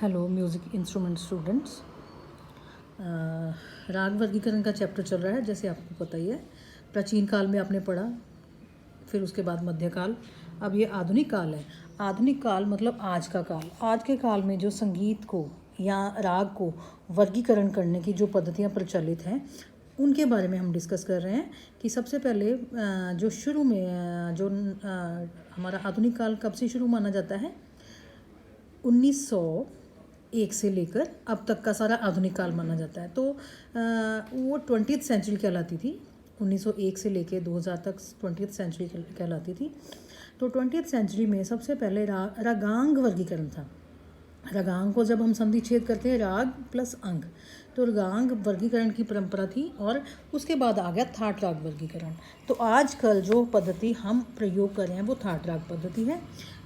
Hello music instrument students. राग वर्गीकरण का चैप्टर चल रहा है, जैसे आपको पता ही है। प्राचीन काल में आपने पढ़ा, फिर उसके बाद मध्यकाल, अब ये आधुनिक काल है। आधुनिक काल मतलब आज का काल। आज के काल में जो संगीत को या राग को वर्गीकरण करने की जो पद्धतियाँ प्रचलित हैं उनके बारे में हम डिस्कस कर रहे हैं। कि सबसे पहले जो शुरू में जो हमारा आधुनिक काल कब से शुरू माना जाता है, 1901 से लेकर अब तक का सारा आधुनिक काल माना जाता है। तो वो 20th सेंचुरी कहलाती थी। 1901 से लेकर 2000 तक 20th सेंचुरी कहलाती थी। तो 20th सेंचुरी में सबसे पहले रागांग वर्गीकरण था। रागांग को जब हम संधि छेद करते हैं राग प्लस अंग, तो रागांग वर्गीकरण की परंपरा थी। और उसके बाद आ गया थाट राग वर्गीकरण। तो आजकल जो पद्धति हम प्रयोग कर रहे हैं वो थाट राग पद्धति है।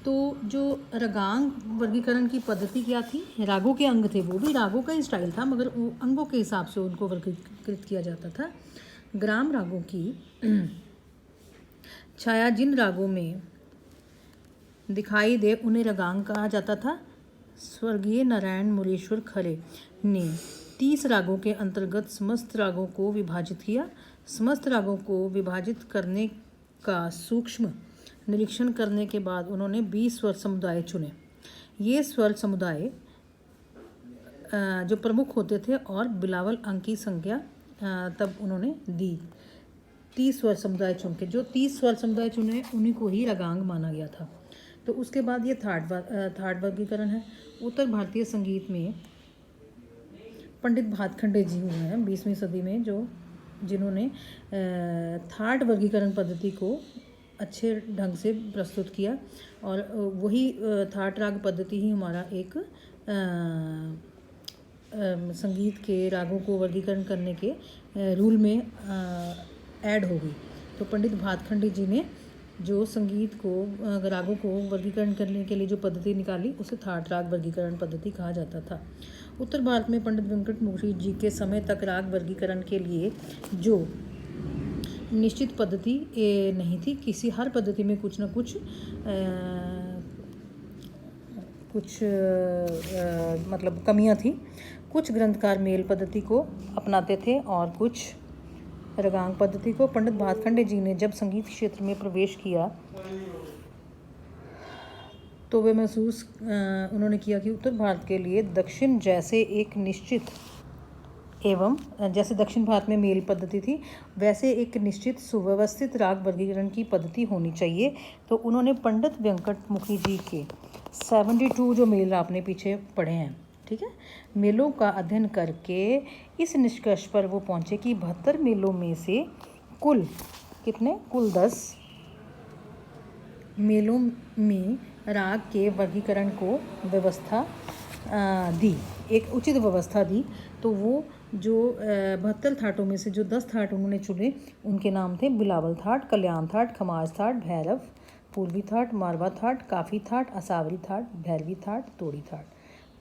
तो जो रागांग वर्गीकरण की पद्धति क्या थी, रागों के अंग थे, वो भी रागों का ही स्टाइल था, मगर वो अंगों के हिसाब से उनको वर्गीकृत किया जाता था। ग्राम रागों की छाया जिन रागों में दिखाई दे उन्हें रागांग कहा जाता था। स्वर्गीय नारायण मुलेश्वर खरे ने 30 रागों के अंतर्गत समस्त रागों को विभाजित किया। समस्त रागों को विभाजित करने का सूक्ष्म निरीक्षण करने के बाद उन्होंने 20 स्वर समुदाय चुने। ये स्वर समुदाय जो प्रमुख होते थे और बिलावल अंक की संख्या तब उन्होंने दी। 30 स्वर समुदाय चुन के, जो 30 स्वर समुदाय चुने उन्हीं को ही रागांग माना गया था। तो उसके बाद ये थाट वर्गीकरण है। उत्तर भारतीय संगीत में पंडित भातखंडे जी हुए हैं 20वीं सदी में, जिन्होंने थाट वर्गीकरण पद्धति को अच्छे ढंग से प्रस्तुत किया। और वही थाट राग पद्धति ही हमारा एक संगीत के रागों को वर्गीकरण करने के रूल में ऐड हो गई। तो पंडित भातखंडे जी ने जो संगीत को रागों को वर्गीकरण करने के लिए जो पद्धति निकाली उसे थाट राग वर्गीकरण पद्धति कहा जाता था। उत्तर भारत में पंडित वेंकट मुखर्जी जी के समय तक राग वर्गीकरण के लिए जो निश्चित पद्धति नहीं थी। हर पद्धति में कुछ न कुछ मतलब कमियां थी। कुछ ग्रंथकार मेल पद्धति को अपनाते थे और कुछ रागांग पद्धति को। पंडित भातखंडे जी ने जब संगीत क्षेत्र में प्रवेश किया तो वे महसूस उन्होंने किया कि उत्तर भारत के लिए दक्षिण जैसे दक्षिण भारत में मेल पद्धति थी, वैसे एक निश्चित सुव्यवस्थित राग वर्गीकरण की पद्धति होनी चाहिए। तो उन्होंने पंडित वेंकट मुखर्जी जी के 72 जो मेल आपने पीछे पढ़े हैं, ठीक है, मेलों का अध्ययन करके इस निष्कर्ष पर वो पहुँचे कि 72 मेलों में से कुल 10 मेलों में राग के वर्गीकरण को व्यवस्था दी, एक उचित व्यवस्था दी। तो वो जो 72 थाटों में से जो 10 थाट उन्होंने चुने उनके नाम थे बिलावल थाट, कल्याण थाट, खमाज थाट, भैरव, पूर्वी थाट, मारवा थाट, काफ़ी थाट, असावरी थाट, भैरवी थाट, तोड़ी थाट।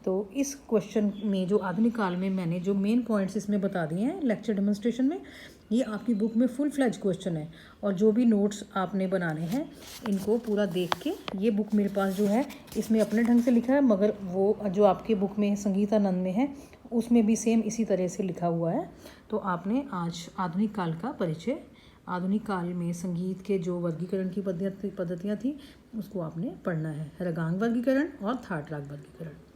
तो इस क्वेश्चन में जो आधुनिक काल में मैंने जो मेन पॉइंट्स इसमें बता दिए हैं लेक्चर डेमोन्स्ट्रेशन में, ये आपकी बुक में फुल फ्लैज क्वेश्चन है। और जो भी नोट्स आपने बनाने हैं इनको पूरा देख के, ये बुक मेरे पास जो है इसमें अपने ढंग से लिखा है, मगर वो जो आपकी बुक में संगीतानंद में है उसमें भी सेम इसी तरह से लिखा हुआ है। तो आपने आज आधुनिक काल का परिचय, आधुनिक काल में संगीत के जो वर्गीकरण की पद्धतियाँ थी उसको आपने पढ़ना है, रागांग वर्गीकरण और थाट राग वर्गीकरण।